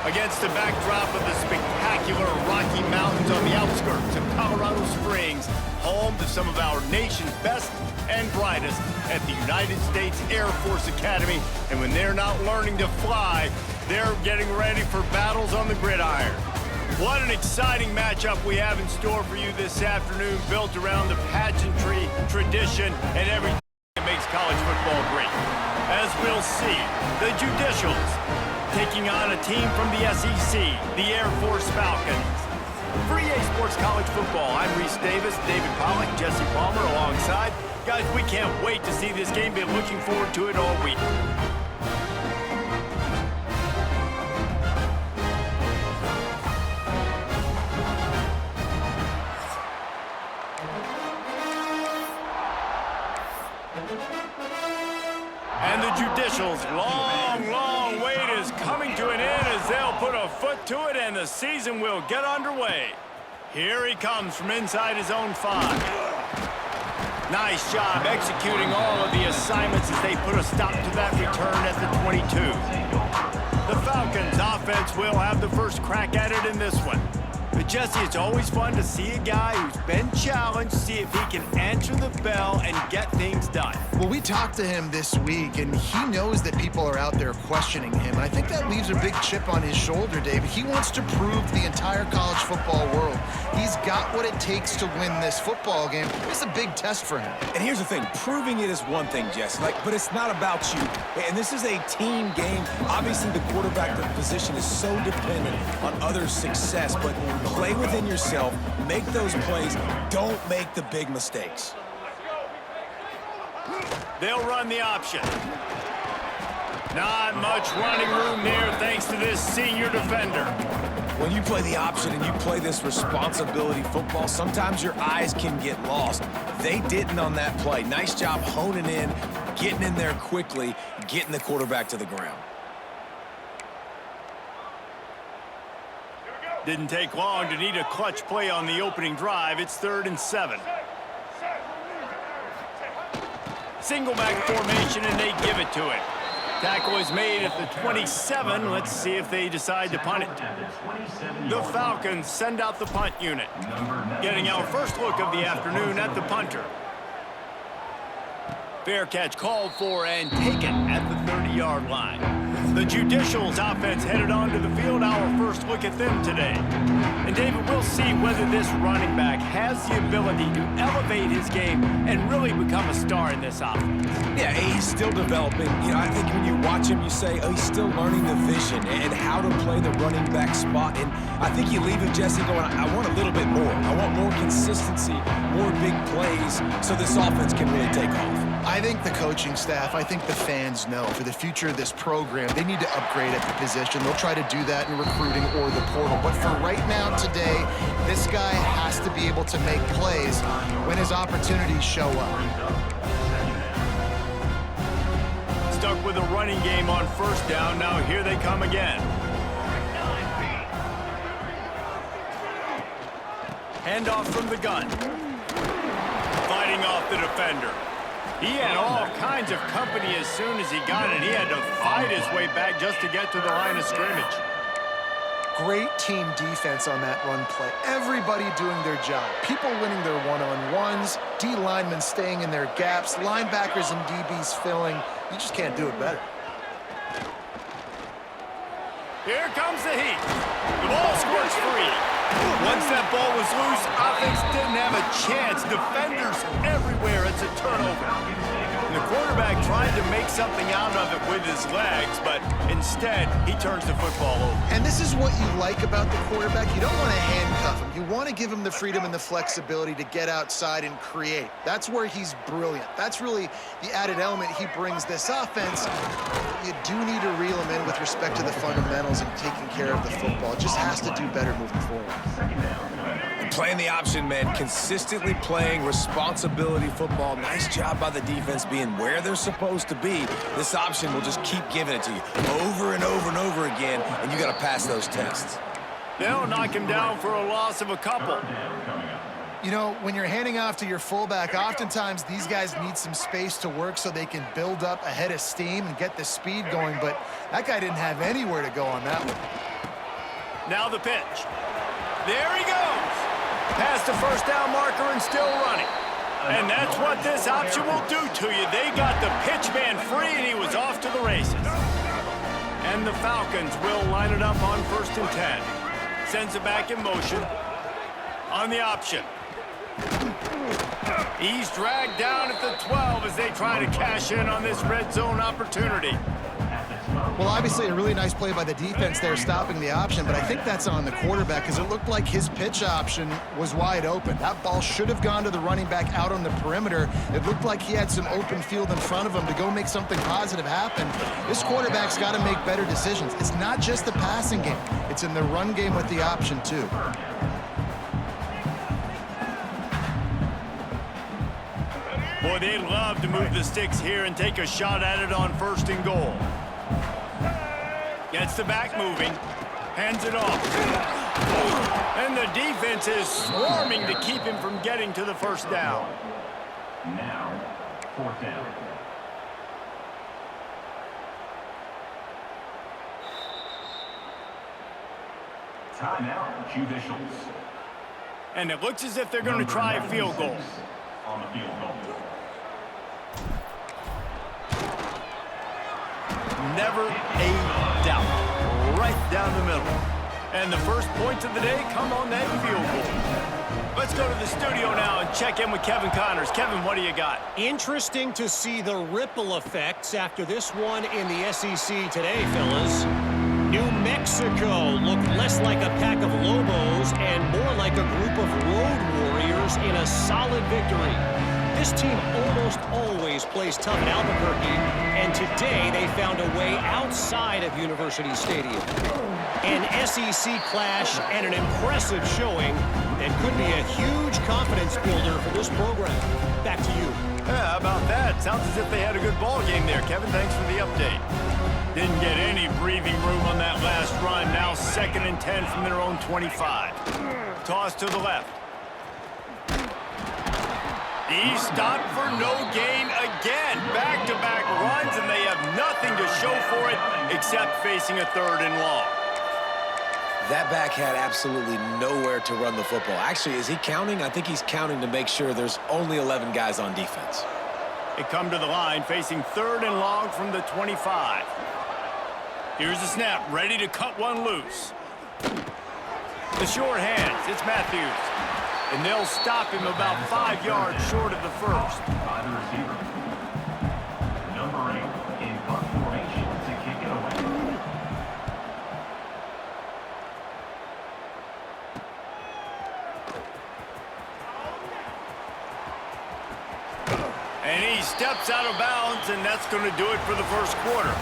Against the backdrop of the spectacular Rocky Mountains on the outskirts of Colorado Springs, home to some of our nation's best and brightest at the United States Air Force Academy. And when they're not learning to fly, they're getting ready for battles on the gridiron. What an exciting matchup we have in store for you this afternoon, built around the pageantry, tradition, and everything that makes college football great. As we'll see, the Judicials taking on a team from the SEC, the Air Force Falcons. For EA Sports College Football, I'm Reese Davis, David Pollack, Jesse Palmer alongside. Guys, we can't wait to see this game. Been looking forward to it all week. And the Judicials' long wait is coming to an end as they'll put a foot to it and the season will get underway. Here he comes from inside his own 5. Nice job executing all of the assignments as they put a stop to that return at the 22. The Falcons' offense will have the first crack at it in this one. But Jesse, it's always fun to see a guy who's been challenged, see if he can answer the bell and get things done. Well, we talked to him this week, and he knows that people are out there questioning him. And I think that leaves a big chip on his shoulder, David. He wants to prove to the entire college football world he's got what it takes to win this football game. It's a big test for him. And here's the thing, proving it is one thing, Jesse, but it's not about you. And this is a team game. Obviously, the quarterback position is so dependent on others' success, but play within yourself, make those plays, don't make the big mistakes. They'll run the option. Not much running room there thanks to this senior defender. When you play the option and you play this responsibility football, sometimes your eyes can get lost. They didn't on that play. Nice job honing in, getting in there quickly, getting the quarterback to the ground. Didn't take long to need a clutch play on the opening drive. It's 3rd and 7. Single back formation, and they give it to it. Tackle is made at the 27. Let's see if they decide to punt it. The Falcons send out the punt unit. Getting our first look of the afternoon at the punter. Fair catch called for and taken at the 30-yard line. The Judicials offense headed onto the field. Our first look at them today. And David, we'll see whether this running back has the ability to elevate his game and really become a star in this offense. Yeah, he's still developing. You know, I think when you watch him, you say, oh, he's still learning the vision and how to play the running back spot. And I think you leave it, Jesse, going, I want a little bit more. I want more consistency, more big plays, so this offense can really take off. I think the coaching staff, I think the fans know for the future of this program, they need to upgrade at the position. They'll try to do that in recruiting or the portal. But for right now, today, this guy has to be able to make plays when his opportunities show up. Stuck with a running game on first down. Now here they come again. Handoff from the gun. Fighting off the defender. He had all kinds of company as soon as he got it. He had to fight his way back just to get to the line of scrimmage. Great team defense on that run play. Everybody doing their job. People winning their one-on-ones, D linemen staying in their gaps, linebackers and DBs filling. You just can't do it better. Here comes the heat. The ball squirts free. Once that ball was loose, offense didn't have a chance. Defenders everywhere. It's a turnover. And the quarterback tried to make something out of it with his legs, but instead, he turns the football over. And this is what you like about the quarterback. You don't want to handcuff him. You want to give him the freedom and the flexibility to get outside and create. That's where he's brilliant. That's really the added element he brings this offense. You do need to reel him in with respect to the fundamentals and taking care of the football. It just has to do better moving forward. And playing the option, man, consistently playing responsibility football. Nice job by the defense being where they're supposed to be. This option will just keep giving it to you over and over and over again, and you got to pass those tests. They'll knock him down for a loss of a couple. You know, when you're handing off to your fullback, oftentimes these guys need some space to work so they can build up a head of steam and get the speed going, but that guy didn't have anywhere to go on that one. Now the pitch. There he goes. Past the first down marker and still running. And that's what this option will do to you. They got the pitch man free, and he was off to the races. And the Falcons will line it up on 1st and 10. Sends it back in motion. On the option. He's dragged down at the 12 as they try to cash in on this red zone opportunity. Well, obviously a really nice play by the defense there stopping the option, but I think that's on the quarterback because it looked like his pitch option was wide open. That ball should have gone to the running back out on the perimeter. It looked like he had some open field in front of him to go make something positive happen. This quarterback's got to make better decisions. It's not just the passing game. It's in the run game with the option, too. Boy, they'd love to move the sticks here and take a shot at it on 1st and goal. Gets the back moving, hands it off. And the defense is swarming to keep him from getting to the 1st down. Now, 4th down. Timeout, judicials. And it looks as if they're going to try a field goal. On the field goal. Never a doubt. Right down the middle. And the first points of the day come on that field goal. Let's go to the studio now and check in with Kevin Connors. Kevin, what do you got? Interesting to see the ripple effects after this one in the SEC today, fellas. New Mexico looked less like a pack of Lobos and more like a group of road warriors in a solid victory. This team almost always plays tough in Albuquerque, and today they found a way outside of University Stadium. An SEC clash and an impressive showing that could be a huge confidence builder for this program. Back to you. Yeah, how about that? Sounds as if they had a good ball game there. Kevin, thanks for the update. Didn't get any breathing room on that last run. Now 2nd and 10 from their own 25. Toss to the left. He's stopped for no gain again. Back-to-back runs, and they have nothing to show for it except facing a 3rd and long. That back had absolutely nowhere to run the football. Actually, is he counting? I think he's counting to make sure there's only 11 guys on defense. They come to the line facing 3rd and long from the 25. Here's the snap, ready to cut one loose. The short hands, it's Matthews. And they'll stop him about 5 yards short of the 1st. By the receiver. Number 8 in punt formation to kick it away. And he steps out of bounds, and that's going to do it for the 1st quarter.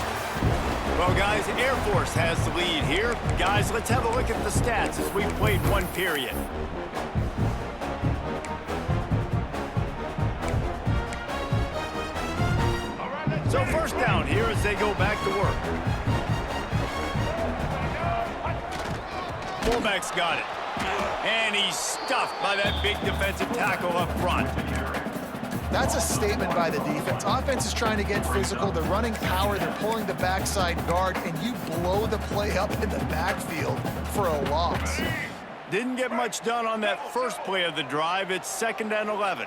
Well, guys, Air Force has the lead here. Guys, let's have a look at the stats as we've played one period. So 1st down here as they go back to work. Fullback's got it. And he's stuffed by that big defensive tackle up front. That's a statement by the defense. Offense is trying to get physical. They're running power. They're pulling the backside guard, and you blow the play up in the backfield for a loss. Didn't get much done on that first play of the drive. It's 2nd and 11.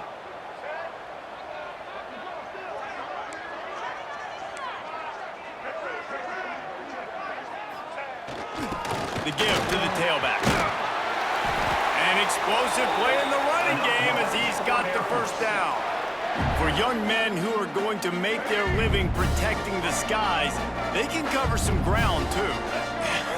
The give to the tailback. An explosive play in the running game as he's got the 1st down. For young men who are going to make their living protecting the skies, they can cover some ground, too.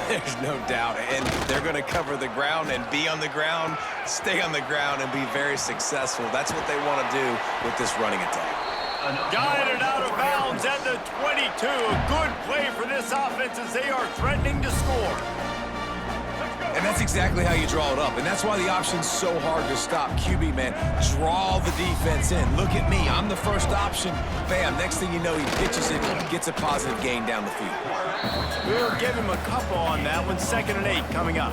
There's no doubt. And they're going to cover the ground and be on the ground, stay on the ground, and be very successful. That's what they want to do with this running attack. Guided out of bounds at the 22. A good play for this offense as they are threatening to score. And that's exactly how you draw it up. And that's why the option's so hard to stop. QB, man, draw the defense in. Look at me. I'm the first option. Bam. Next thing you know, he pitches it, gets a positive gain down the field. We'll give him a couple on that one. 2nd and 8 coming up.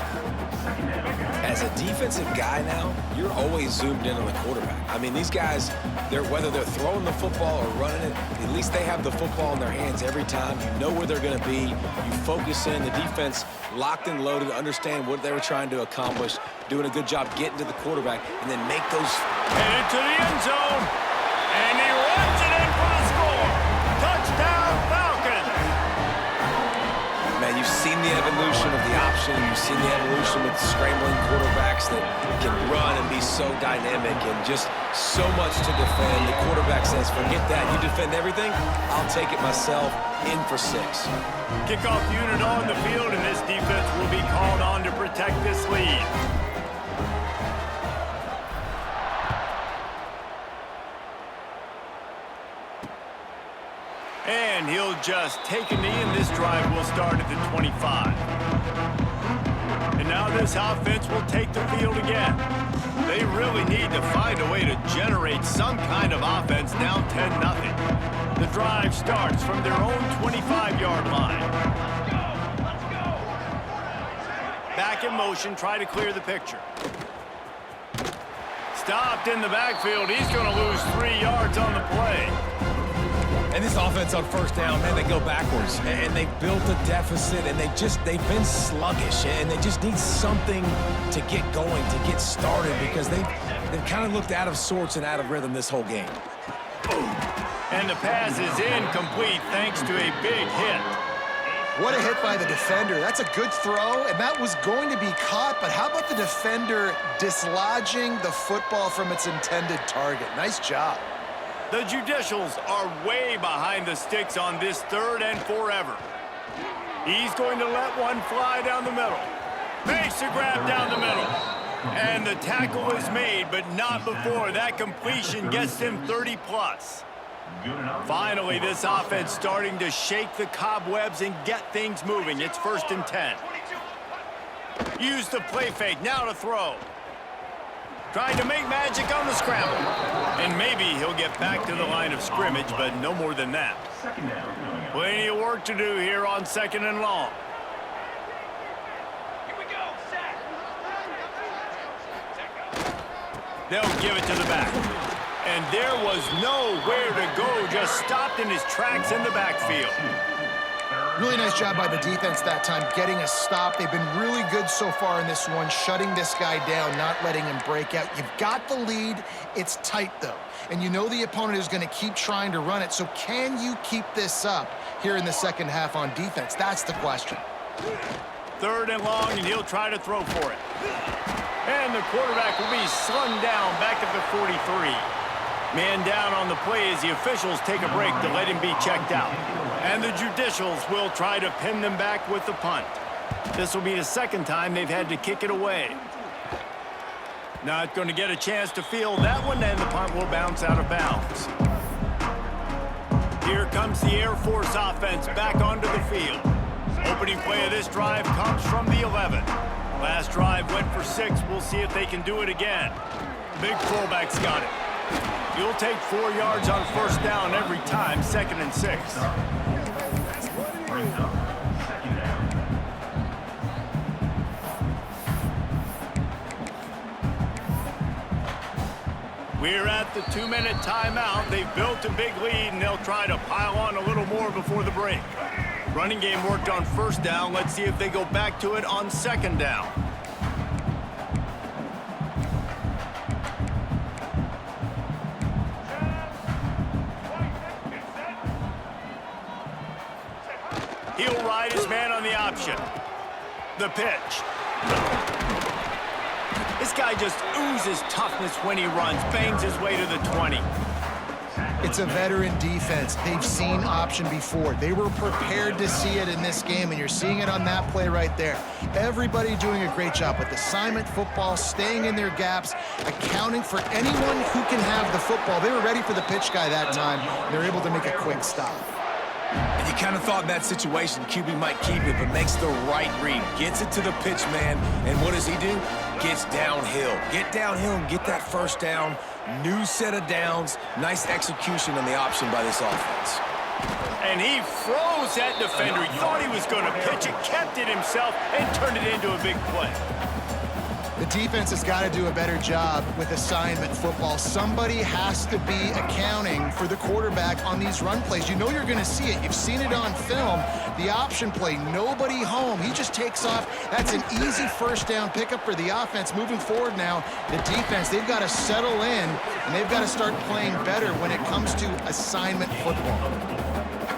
As a defensive guy now, you're always zoomed in on the quarterback. I mean, these guys, whether they're throwing the football or running it, at least they have the football in their hands every time. You know where they're going to be. You focus in. The defense locked and loaded, understand what they were trying to accomplish, doing a good job getting to the quarterback, and then make those. Headed to the end zone, and he runs it in for the score. Touchdown, Falcons! Man, you've seen the evolution of the option. You've seen the evolution with scrambling quarterbacks that can run and be so dynamic and just so much to defend. The quarterback says, forget that. You defend everything, I'll take it myself. In for 6. Kickoff unit on the field, and this defense will be called on to protect this lead. And he'll just take a knee, and this drive will start at the 25. And now this offense will take the field again. They really need to find a way to generate some kind of offense down 10-0. The drive starts from their own 25-yard line. Let's go. Back in motion, try to clear the picture. Stopped in the backfield. He's going to lose 3 yards on the play. And this offense on first down, man, they go backwards. And they built a deficit, and they've been sluggish. And they just need something to get going, to get started, because they've kind of looked out of sorts and out of rhythm this whole game. And the pass is incomplete thanks to a big hit. What a hit by the defender. That's a good throw, and that was going to be caught, but how about the defender dislodging the football from its intended target? Nice job. The Judicials are way behind the sticks on this 3rd and forever. He's going to let one fly down the middle. Makes a grab down the middle. And the tackle is made, but not before that completion gets him 30+. Finally, this offense starting to shake the cobwebs and get things moving. It's 1st and 10. Use the play fake, now to throw. Trying to make magic on the scramble. And maybe he'll get back to the line of scrimmage, but no more than that. Plenty of work to do here on 2nd and long. Here we go, set. They'll give it to the back. And there was nowhere to go, just stopped in his tracks in the backfield. Really nice job by the defense that time, getting a stop. They've been really good so far in this one, shutting this guy down, not letting him break out. You've got the lead. It's tight, though. And you know the opponent is going to keep trying to run it. So can you keep this up here in the second half on defense? That's the question. 3rd and long, and he'll try to throw for it. And the quarterback will be slung down back at the 43. Man down on the play as the officials take a break to let him be checked out. And the Judicials will try to pin them back with the punt. This will be the 2nd time they've had to kick it away. Not going to get a chance to field that one, and the punt will bounce out of bounds. Here comes the Air Force offense back onto the field. Opening play of this drive comes from the 11. Last drive went for 6. We'll see if they can do it again. Big fullback's got it. You'll take 4 yards on 1st down every time, 2nd and 6. We're at the 2-minute timeout. They've built a big lead, and they'll try to pile on a little more before the break. Running game worked on 1st down. Let's see if they go back to it on 2nd down. He'll ride his man on the option. The pitch. This guy just oozes toughness when he runs, bangs his way to the 20. It's a veteran defense. They've seen option before. They were prepared to see it in this game, and you're seeing it on that play right there. Everybody doing a great job with assignment football, staying in their gaps, accounting for anyone who can have the football. They were ready for the pitch guy that time. They're able to make a quick stop. And you kind of thought in that situation QB might keep it, but makes the right read. Gets it to the pitch man, and what does he do? Gets downhill. Get downhill and get that 1st down. New set of downs. Nice execution on the option by this offense. And he froze that defender. He thought he was going to pitch it, kept it himself, and turned it into a big play. The defense has got to do a better job with assignment football. Somebody has to be accounting for the quarterback on these run plays. You know you're going to see it. You've seen it on film. The option play, nobody home. He just takes off. That's an easy first down pickup for the offense. Moving forward now, the defense, they've got to settle in, and they've got to start playing better when it comes to assignment football.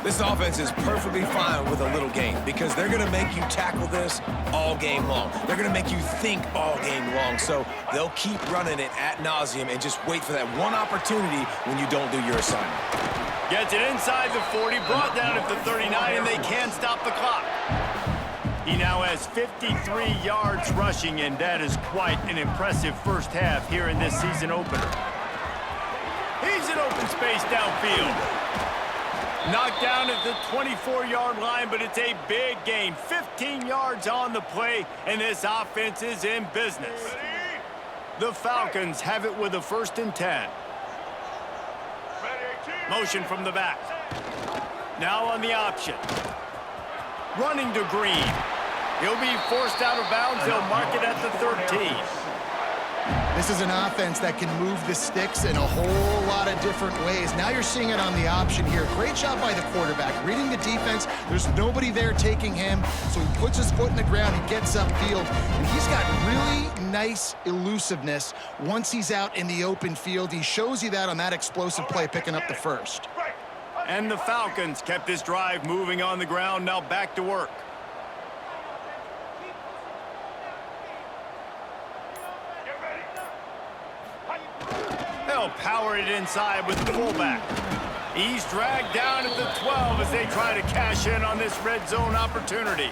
This offense is perfectly fine with a little game because they're going to make you tackle this all game long. They're going to make you think all game long. So they'll keep running it ad nauseum and just wait for that one opportunity when you don't do your assignment. Gets it inside the 40, brought down at the 39, and they can't stop the clock. He now has 53 yards rushing, and that is quite an impressive first half here in this season opener. He's in open space downfield. Knocked down at the 24-yard line, but it's a big gain. 15 yards on the play, and this offense is in business. The Falcons have it with a 1st and 10. Motion from the back. Now on the option. Running to Green. He'll be forced out of bounds. They'll mark it at the 13. This is an offense that can move the sticks in a whole lot of different ways. Now you're seeing it on the option here. Great job by the quarterback. Reading the defense, there's nobody there taking him, so he puts his foot in the ground, he gets upfield, and he's got really nice elusiveness once he's out in the open field. He shows you that on that explosive play, picking up the first. And the Falcons kept this drive moving on the ground, now back to work. They'll power it inside with the fullback. He's dragged down at the 12 as they try to cash in on this red zone opportunity.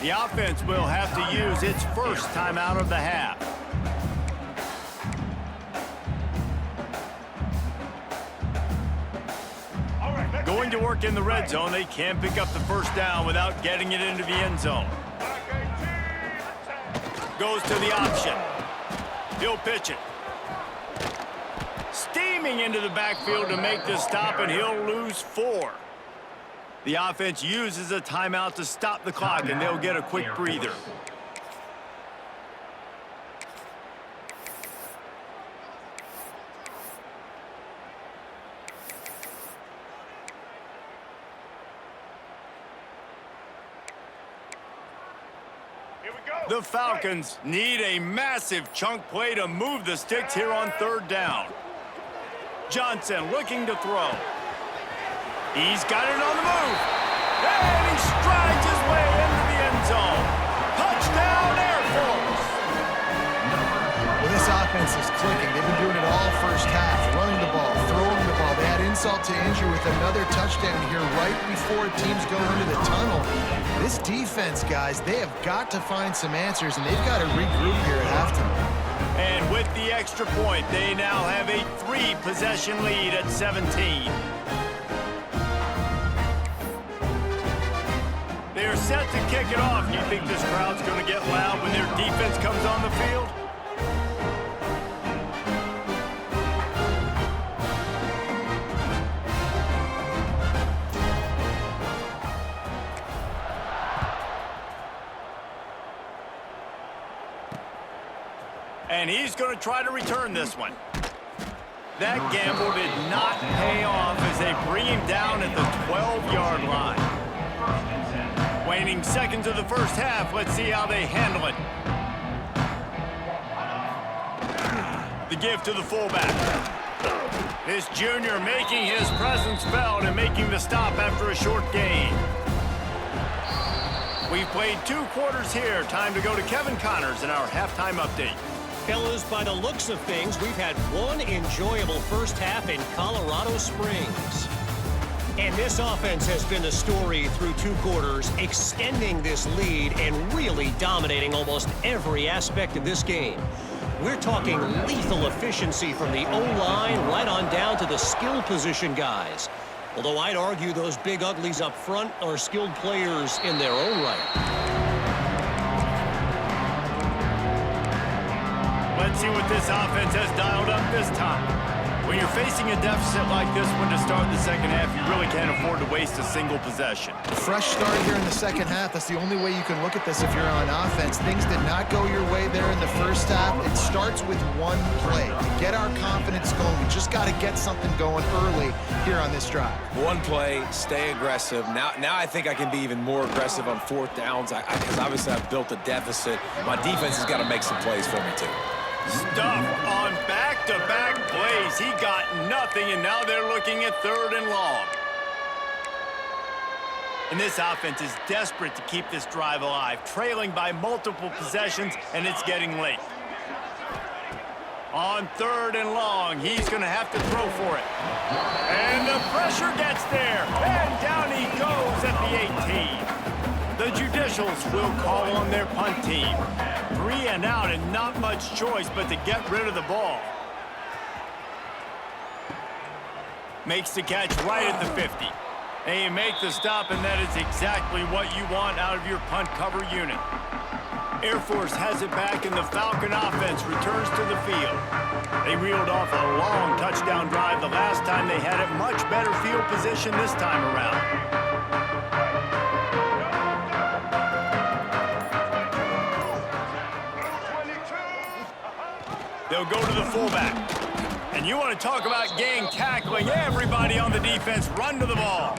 The offense will have to use its first timeout of the half. Going to work in the red zone, they can't pick up the first down without getting it into the end zone. Goes to the option. He'll pitch it. Steaming into the backfield to make the stop, and he'll lose 4. The offense uses a timeout to stop the clock, and they'll get a quick breather. The Falcons need a massive chunk play to move the sticks here on 3rd down. Johnson looking to throw. He's got it on the move. And he strides his way into the end zone. Touchdown, Air Force. Well, this offense is clicking. They've been doing it all first half, running the ball, throwing the ball. They had insult to injury with another touchdown here right before teams go into the tunnel. This defense, guys, they have got to find some answers, and they've got to regroup here at halftime. And with the extra point, they now have a 3-possession lead at 17. They're set to kick it off. Do you think this crowd's going to get loud when their defense comes on the field? And he's going to try to return this one. That gamble did not pay off as they bring him down at the 12-yard line. Waning seconds of the first half. Let's see how they handle it. The give to the fullback. This junior making his presence felt and making the stop after a short gain. We've played 2 quarters here. Time to go to Kevin Connors in our halftime update. Fellas, by the looks of things, we've had one enjoyable first half in Colorado Springs. And this offense has been the story through 2 quarters, extending this lead and really dominating almost every aspect of this game. We're talking lethal efficiency from the O-line right on down to the skill position guys. Although I'd argue those big uglies up front are skilled players in their own right. Let's see what this offense has dialed up this time. When you're facing a deficit like this one to start the second half, you really can't afford to waste a single possession. Fresh start here in the second half. That's the only way you can look at this if you're on offense. Things did not go your way there in the first half. It starts with one play. To get our confidence going, we just got to get something going early here on this drive. One play, stay aggressive. Now I think I can be even more aggressive on fourth downs because obviously I've built a deficit. My defense has got to make some plays for me, too. Stuff on back-to-back plays. He got nothing, and now they're looking at 3rd and long. And this offense is desperate to keep this drive alive, trailing by multiple possessions, and it's getting late. On 3rd and long, he's going to have to throw for it. And the pressure gets there, and down he goes at the 18. The Judicials will call on their punt team. 3 and out and not much choice but to get rid of the ball. Makes the catch right at the 50. And you make the stop, and that is exactly what you want out of your punt cover unit. Air Force has it back, and the Falcon offense returns to the field. They reeled off a long touchdown drive the last time they had it. Much better field position this time around. They'll go to the fullback. And you want to talk about gang tackling. Everybody on the defense run to the ball.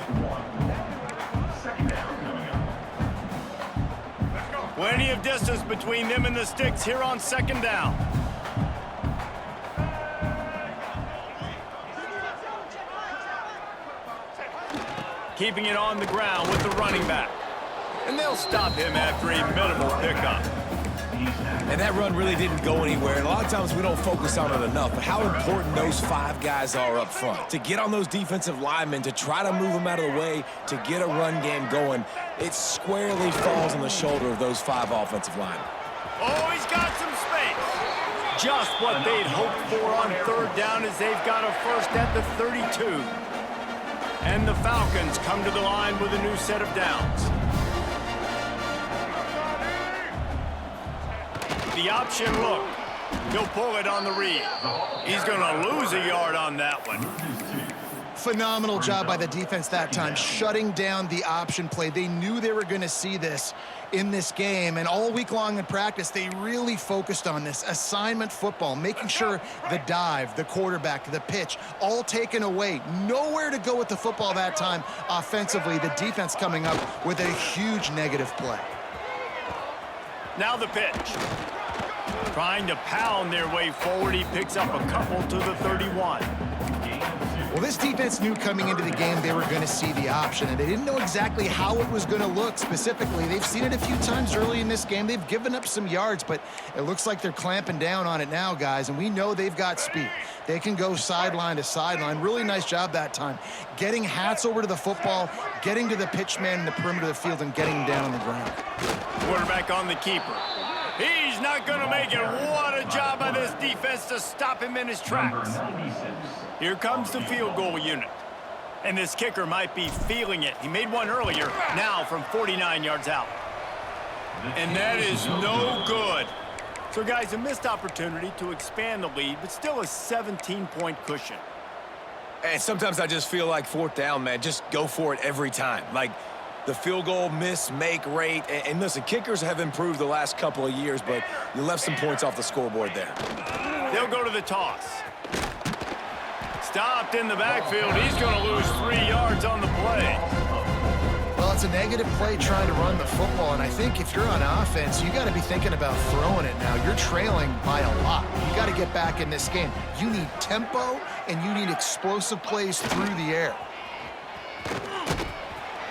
Plenty of distance between them and the sticks here on 2nd down. Keeping it on the ground with the running back. And they'll stop him after a minimal pickup. And that run really didn't go anywhere. And a lot of times we don't focus on it enough, but how important those 5 guys are up front. To get on those defensive linemen, to try to move them out of the way, to get a run game going, it squarely falls on the shoulder of those 5 offensive linemen. Oh, he's got some space. Just what they'd hoped for on 3rd down as they've got a first at the 32. And the Falcons come to the line with a new set of downs. The option look. He'll pull it on the read. He's going to lose a yard on that one. Phenomenal job by the defense that time, shutting down the option play. They knew they were going to see this in this game, and all week long in practice, they really focused on this assignment football, making sure the dive, the quarterback, the pitch, all taken away. Nowhere to go with the football that time offensively. The defense coming up with a huge negative play. Now the pitch. Trying to pound their way forward, he picks up a couple to the 31. Well, this defense knew coming into the game they were going to see the option, and they didn't know exactly how it was going to look specifically. They've seen it a few times early in this game. They've given up some yards, but it looks like they're clamping down on it now, guys, and we know they've got speed. They can go sideline to sideline. Really nice job that time. Getting hats over to the football, getting to the pitch man in the perimeter of the field, and getting him down on the ground. Quarterback on the keeper. He's not going to make it. What a job by this defense to stop him in his tracks. Here comes the field goal unit. And this kicker might be feeling it. He made one earlier, now from 49 yards out. And that is no good. So, guys, a missed opportunity to expand the lead, but still a 17-point cushion. And sometimes I just feel like 4th down, man, just go for it every time. Like, the field goal miss-make rate. And listen, kickers have improved the last couple of years, but you left some points off the scoreboard there. They'll go to the toss. Stopped in the backfield. He's going to lose 3 yards on the play. Well, it's a negative play trying to run the football, and I think if you're on offense, you got to be thinking about throwing it now. You're trailing by a lot. You got to get back in this game. You need tempo, and you need explosive plays through the air.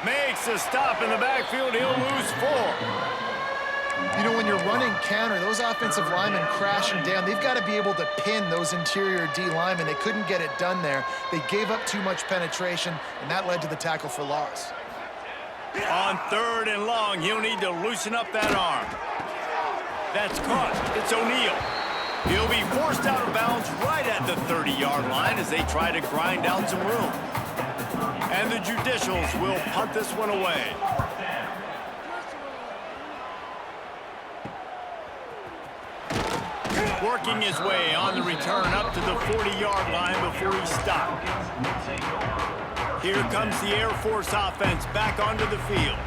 Makes a stop in the backfield. He'll lose 4. You know, when you're running counter, those offensive linemen crashing down, they've got to be able to pin those interior D linemen. They couldn't get it done there. They gave up too much penetration, and that led to the tackle for loss. On 3rd and long, he'll need to loosen up that arm. That's caught. It's O'Neal. He'll be forced out of bounds right at the 30-yard line as they try to grind out some room. And the Judicials will punt this one away. Working his way on the return up to the 40-yard line before he stopped. Here comes the Air Force offense back onto the field.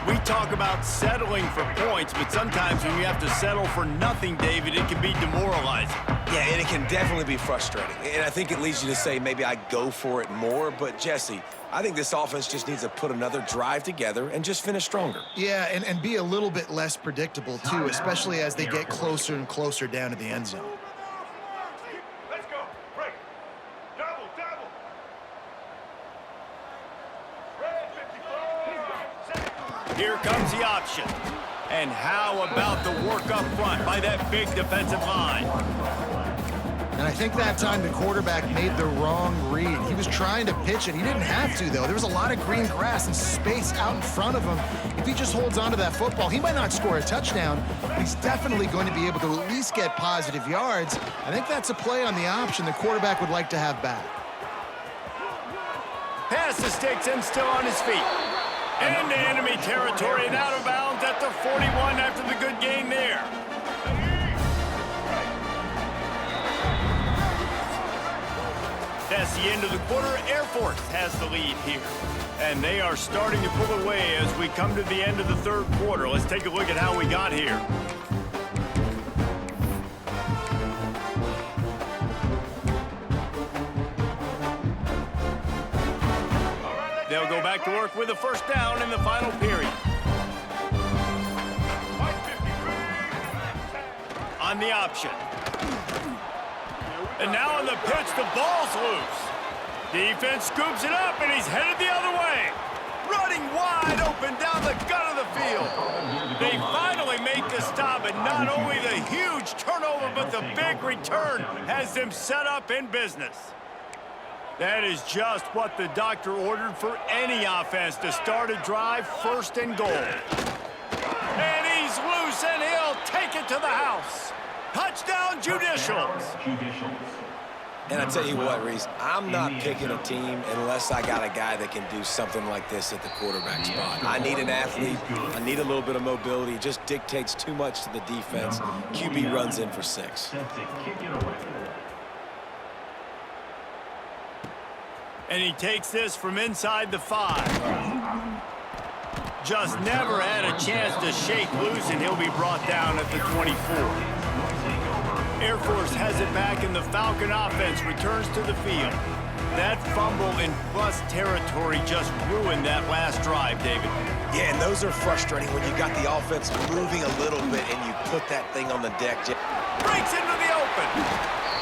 We talk about settling for points, but sometimes when you have to settle for nothing, David, it can be demoralizing. Yeah, and it can definitely be frustrating. And I think it leads you to say maybe I go for it more. But, Jesse, I think this offense just needs to put another drive together and just finish stronger. Yeah, and be a little bit less predictable, too, especially as they get closer and closer down to the end zone. Let's go. Break. Double. Here comes the option. And how about the work up front by that big defensive line? And I think that time the quarterback made the wrong read. He was trying to pitch it. He didn't have to, though. There was a lot of green grass and space out in front of him. If he just holds on to that football, he might not score a touchdown, but he's definitely going to be able to at least get positive yards. I think that's a play on the option the quarterback would like to have back. Pass the sticks and still on his feet. Into enemy territory and out of bounds at the 41 after the good gain there. That's the end of the quarter. Air Force has the lead here. And they are starting to pull away as we come to the end of the third quarter. Let's take a look at how we got here. They'll go back to work with a first down in the final period. On the option. And now on the pitch, the ball's loose. Defense scoops it up, and he's headed the other way. Running wide open down the gut of the field. They finally make the stop, and not only the huge turnover, but the big return has them set up in business. That is just what the doctor ordered for any offense to start a drive, first and goal. And he's loose, and he'll take it to the house. Touchdown, Judicials. And I tell you what, Reese, I'm not picking a team unless I got a guy that can do something like this at the quarterback spot. I need an athlete. I need a little bit of mobility. It just dictates too much to the defense. QB runs in for 6. And he takes this from inside the 5. Just never had a chance to shake loose, and he'll be brought down at the 24. Air Force has it back, and the Falcon offense returns to the field. That fumble in plus territory just ruined that last drive, David. Yeah, and those are frustrating when you got the offense moving a little bit and you put that thing on the deck. Breaks into the open.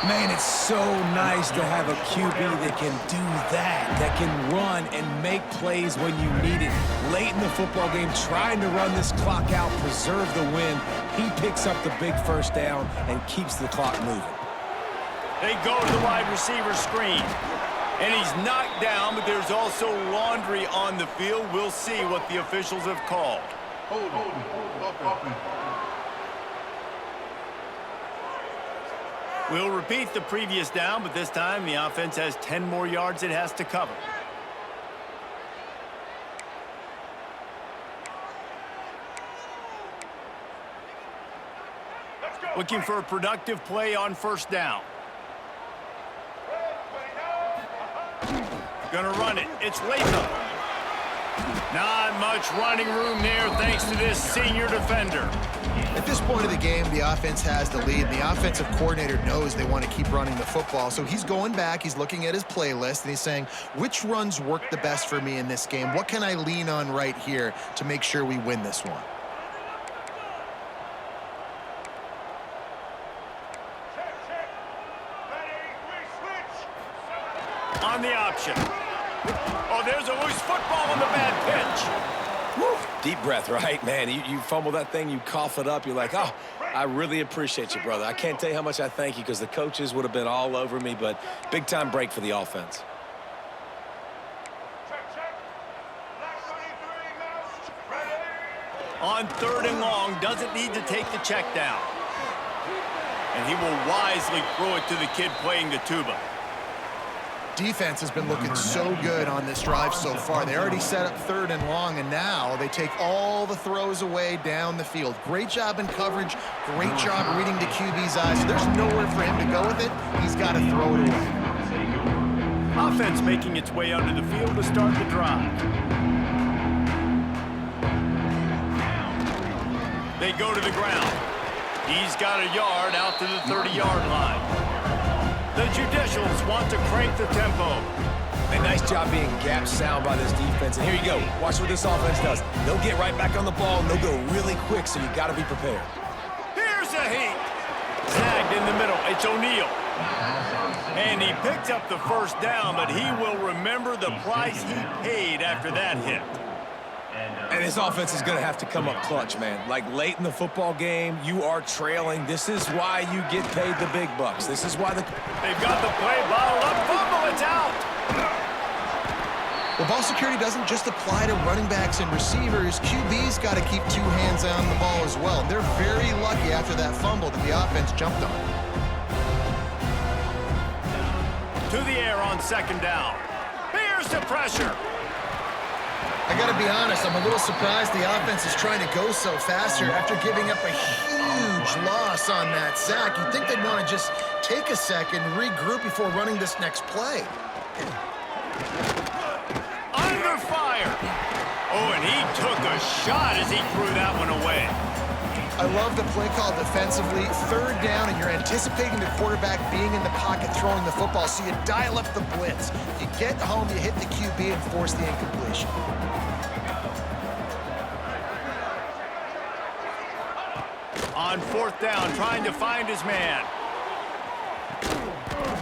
Man, it's so nice to have a QB that can do that can run and make plays when you need it. Late in the football game, trying to run this clock out, preserve the win. He picks up the big first down and keeps the clock moving. They go to the wide receiver screen. And he's knocked down, but there's also laundry on the field. We'll see what the officials have called. We'll repeat the previous down, but this time the offense has 10 more yards it has to cover. Looking for a productive play on first down. Gonna run it. It's Latham. Not much running room there thanks to this senior defender. At this point of the game, the offense has the lead. The offensive coordinator knows they want to keep running the football. So he's going back, he's looking at his playlist, and he's saying, which runs work the best for me in this game? What can I lean on right here to make sure we win this one? On the option. Oh, there's a loose football on the bad pitch. Woo. Deep breath, right? Man, you fumble that thing, you cough it up, you're like, oh, I really appreciate you, brother. I can't tell you how much I thank you because the coaches would have been all over me, but big-time break for the offense. On third and long, doesn't need to take the check down. And he will wisely throw it to the kid playing the tuba. defense has been looking so good on this drive so far. They already set up 3rd and long, and now they take all the throws away down the field. Great job in coverage, great job reading the QB's eyes. So there's nowhere for him to go with it. He's got to throw it away. Offense making its way onto the field to start the drive. They go to the ground. He's got a yard out to the 30-yard line. The Judicials want to crank the tempo. A nice job being gap sound by this defense. And here you go. Watch what this offense does. They'll get right back on the ball, and they'll go really quick, so you got to be prepared. Here's a heat. Snagged in the middle. It's O'Neal. And he picked up the first down, but he will remember the price he paid after that hit. And this offense is going to have to come up clutch, man. Like late in the football game, you are trailing. This is why you get paid the big bucks. This is why They've got the play bottled up. Fumble, it's out. Well, ball security doesn't just apply to running backs and receivers. QB's got to keep 2 hands on the ball as well. And they're very lucky after that fumble that the offense jumped on. To the air on 2nd down. Here's the pressure. I got to be honest, I'm a little surprised the offense is trying to go so fast here after giving up a huge loss on that sack. You'd think they'd want to just take a second, regroup before running this next play. Under fire. Oh, and he took a shot as he threw that one away. I love the play call defensively. 3rd down, and you're anticipating the quarterback being in the pocket throwing the football, so you dial up the blitz. You get home, you hit the QB, and force the incompletion. On 4th down, trying to find his man.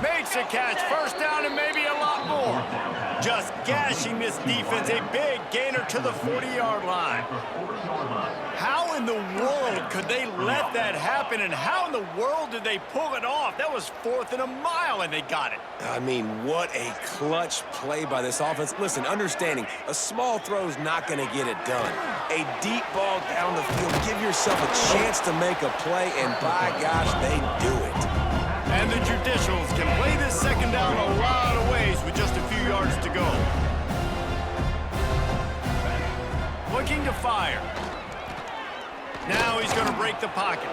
Makes a catch, 1st down, and maybe a lot more. Just gashing this defense, a big gainer to the 40-yard line. How in the world could they let that happen, and how in the world did they pull it off? That was 4th and a mile, and they got it. I mean, what a clutch play by this offense. Listen, understanding, a small throw's not going to get it done. A deep ball down the field, give yourself a chance to make a play, and by gosh, they do it. And the Judicials can play this 2nd down a lot of ways with just a few yards to go. Looking to fire. Now he's going to break the pocket.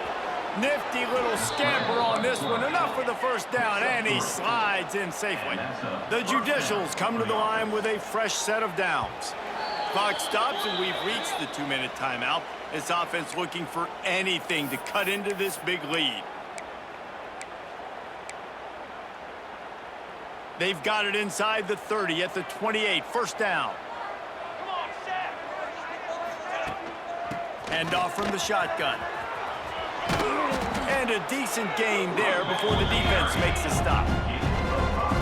Nifty little scamper on this one. Enough for the 1st down, and he slides in safely. The Judicials come to the line with a fresh set of downs. Clock stops, and we've reached the 2-minute timeout. This offense looking for anything to cut into this big lead. They've got it inside the 30 at the 28. 1st down. Hand off from the shotgun. And a decent gain there before the defense makes the stop.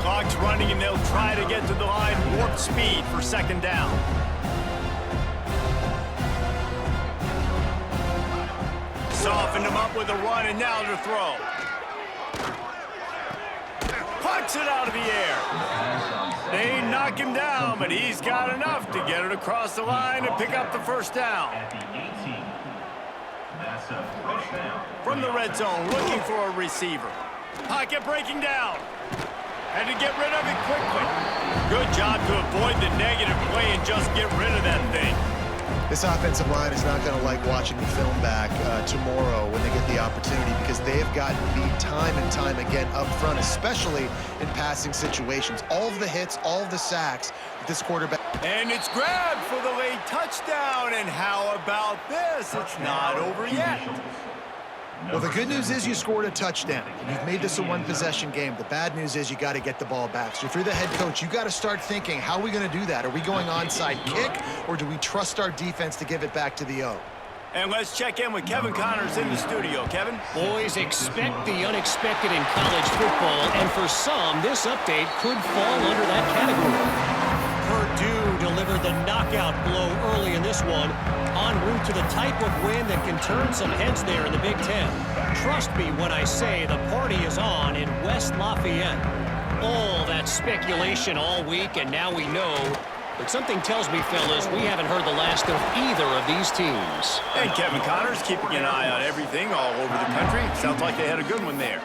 Clock's running, and they'll try to get to the line warp speed for 2nd down. Softened him up with a run, and now to throw. Pucks it out of the air. They knock him down, but he's got enough to get it across the line and pick up the 1st down. From the red zone, looking for a receiver. Pocket breaking down. Had to get rid of it quickly. Good job to avoid the negative play and just get rid of that thing. This offensive line is not going to like watching the film back tomorrow when they get the opportunity, because they've gotten beat time and time again up front, especially in passing situations. All of the hits, all of the sacks with this quarterback. And it's grabbed for the late touchdown. And how about this? It's not over yet. Well, the good news is you scored a touchdown. You've made this a one-possession game. The bad news is you got to get the ball back. So if you're the head coach, you got to start thinking, how are we going to do that? Are we going onside kick, or do we trust our defense to give it back to the O? And let's check in with Kevin Connors in the studio. Kevin? Boys, expect the unexpected in college football, and for some, this update could fall under that category. Purdue delivered the knockout blow early in this one, en route to the type of win that can turn some heads there in the Big Ten. Trust me when I say the party is on in West Lafayette. All that speculation all week, and now we know. But something tells me, fellas, we haven't heard the last of either of these teams. And Kevin Connors keeping an eye on everything all over the country. Sounds like they had a good one there.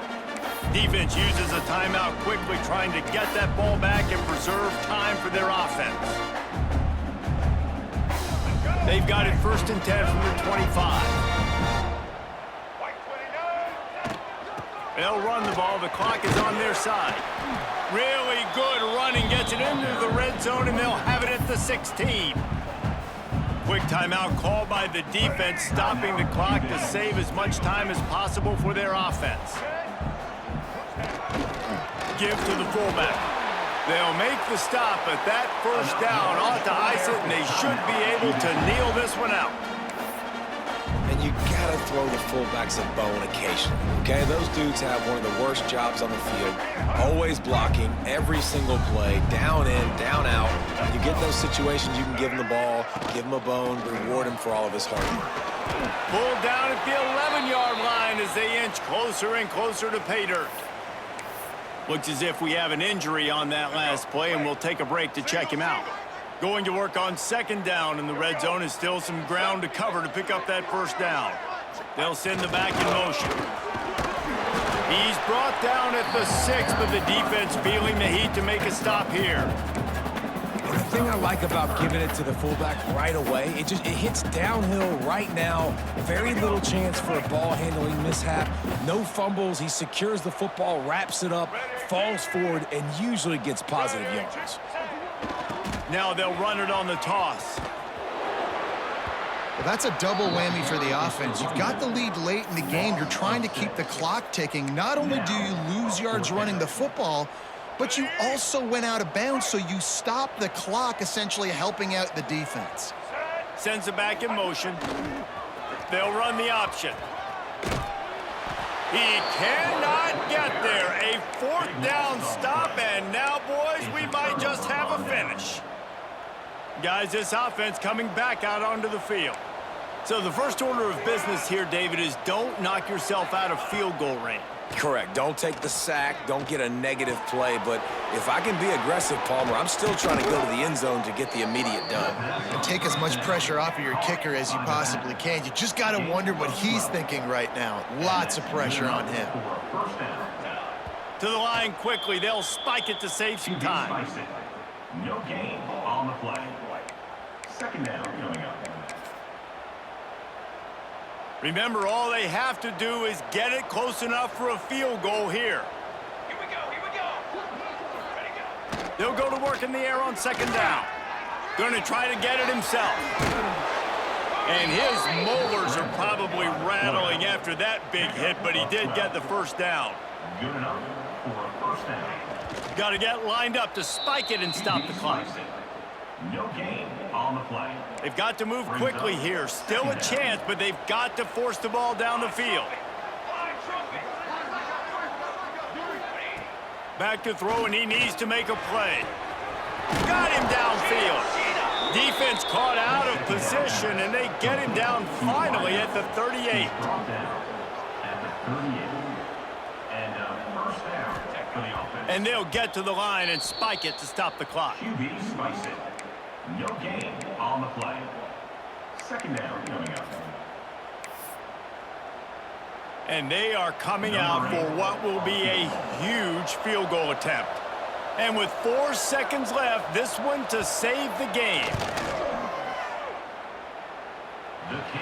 Defense uses a timeout quickly, trying to get that ball back and preserve time for their offense. They've got it 1st and 10 from the 25. They'll run the ball. The clock is on their side. Really good running. Gets it into the red zone, and they'll have it at the 16. Quick timeout called by the defense, stopping the clock to save as much time as possible for their offense. Give to the fullback. They'll make the stop, but that first down ought to ice it, and they should be able to kneel this one out. And you gotta throw the fullbacks a bone occasionally, okay? Those dudes have one of the worst jobs on the field, always blocking every single play, down in, down out. When you get those situations, you can give him the ball, give him a bone, reward him for all of his hard work. Pulled down at the 11-yard line as they inch closer and closer to pay dirt. Looks as if we have an injury on that last play, and we'll take a break to check him out. Going to work on 2nd down, and the red zone is still some ground to cover to pick up that 1st down. They'll send the back in motion. He's brought down at the 6, but the defense feeling the heat to make a stop here. And the thing I like about giving it to the fullback right away, it hits downhill right now. Very little chance for a ball handling mishap. No fumbles. He secures the football, wraps it up, falls forward, and usually gets positive yards. Now they'll run it on the toss. Well, that's a double whammy for the offense. You've got the lead late in the game. You're trying to keep the clock ticking. Not only do you lose yards running the football, but you also went out of bounds, so you stop the clock, essentially helping out the defense. Sends it back in motion. They'll run the option. He cannot get there. A 4th down stop, and now, boys, we might just have a finish. Guys, this offense coming back out onto the field. So the first order of business here, David, is don't knock yourself out of field goal range. Correct. Don't take the sack. Don't get a negative play. But if I can be aggressive, Palmer, I'm still trying to go to the end zone to get the immediate done. And take as much pressure off of your kicker as you possibly can. You just got to wonder what he's thinking right now. Lots of pressure on him. To the line quickly. They'll spike it to save some time. No gain on the play. 2nd down coming up. Remember, all they have to do is get it close enough for a field goal here. Here we go. Ready to go. They'll go to work in the air on 2nd down. Going to try to get it himself. And his molars are probably rattling after that big hit, but he did get the 1st down. Good enough for a 1st down. Got to get lined up to spike it and stop the clock. No gain on the play. They've got to move quickly here. Still a chance, but they've got to force the ball down the field. Back to throw, and he needs to make a play. Got him downfield. Defense caught out of position, and they get him down finally at the 38. Brought down at the 38. And a 1st down for the offense. And they'll get to the line and spike it to stop the clock. QB spikes it. No gain on the play. 2nd down coming up. And they are coming out for what will be a huge field goal attempt. And with 4 seconds left, this one to save the game.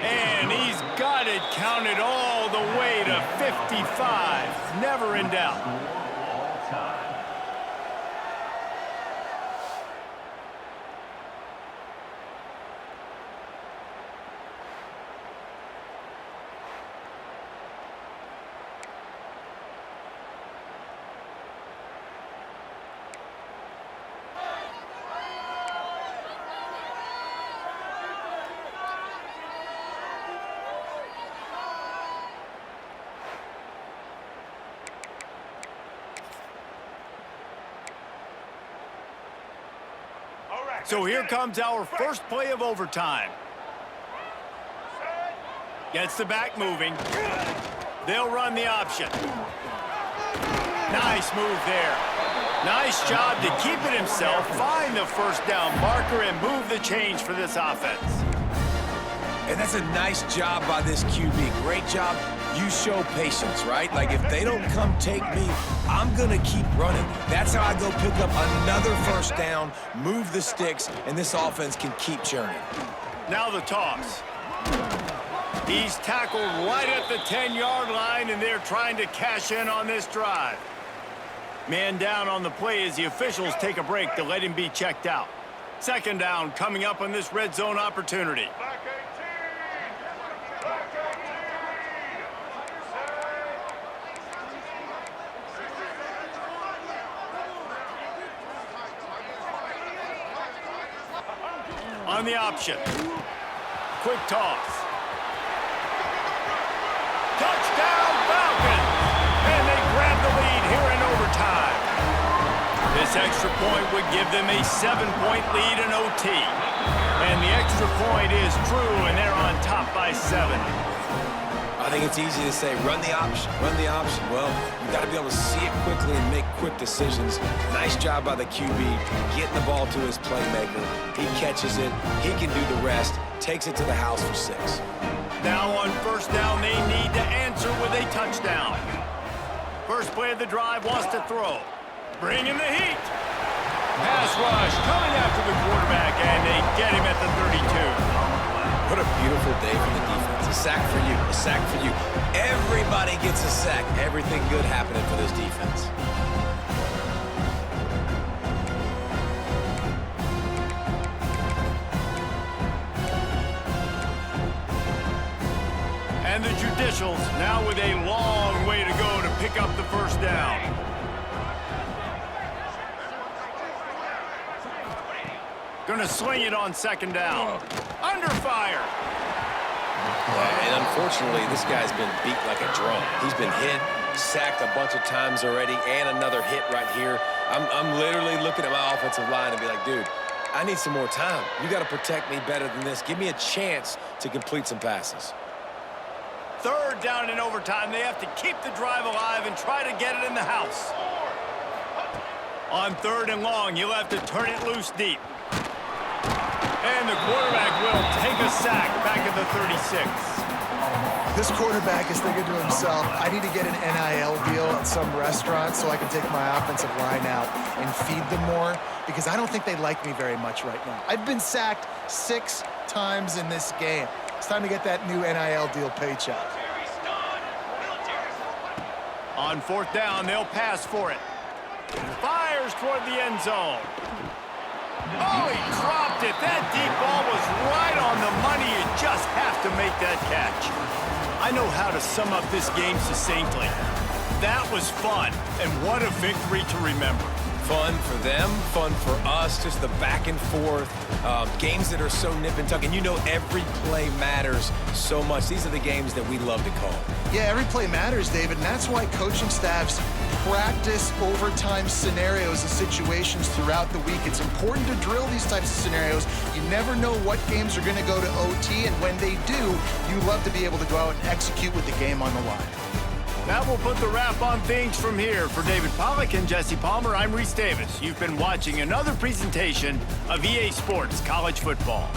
And he's got it counted all the way to 55. Never in doubt. All time. So here comes our first play of overtime. Gets the back moving. They'll run the option. Nice move there. Nice job to keep it himself, find the 1st down marker, and move the change for this offense. And that's a nice job by this QB. Great job you show patience, right? Like, if they don't come take me, I'm going to keep running. That's how I go pick up another first down, move the sticks, and this offense can keep churning. Now the toss. He's tackled right at the 10-yard line, and they're trying to cash in on this drive. Man down on the play as the officials take a break to let him be checked out. Second down coming up on this red zone opportunity. On the option. Quick toss. Touchdown Falcons! And they grab the lead here in overtime. This extra point would give them a 7-point lead in OT. And the extra point is true, and they're on top by 7. I think it's easy to say, run the option, run the option. Well, you got to be able to see it quickly and make quick decisions. Nice job by the QB, getting the ball to his playmaker. He catches it, he can do the rest, takes it to the house for 6. Now on first down, they need to answer with a touchdown. First play of the drive wants to throw. Bring in the heat. Pass rush coming after the quarterback, and they get him at the 32. What a beautiful day for the defense. A sack for you, a sack for you. Everybody gets a sack. Everything good happening for this defense. And the Judicials now with a long way to go to pick up the first down. Gonna sling it on second down. Under fire. And unfortunately, this guy's been beat like a drum. He's been hit, sacked a bunch of times already, and another hit right here. I'm literally looking at my offensive line and be like, dude, I need some more time. You got to protect me better than this. Give me a chance to complete some passes. Third down in overtime. They have to keep the drive alive and try to get it in the house. On third and long, you'll have to turn it loose deep. And the quarterback will take a sack back at the 36. This quarterback is thinking to himself, I need to get an NIL deal at some restaurant so I can take my offensive line out and feed them more, because I don't think they like me very much right now. I've been sacked 6 times in this game. It's time to get that new NIL deal paycheck. On fourth down, they'll pass for it. Fires toward the end zone. Oh, he dropped it. That deep ball was right on the money. You just have to make that catch. I know how to sum up this game succinctly. That was fun, and what a victory to remember. Fun for them, fun for us, just the back and forth, games that are so nip and tuck, and you know every play matters so much. These are the games that we love to call. Yeah, every play matters, David, and that's why coaching staffs practice overtime scenarios and situations throughout the week. It's important to drill these types of scenarios. You never know what games are going to go to OT, and when they do, you love to be able to go out and execute with the game on the line. That will put the wrap on things from here. For David Pollack and Jesse Palmer, I'm Reese Davis. You've been watching another presentation of EA Sports College Football.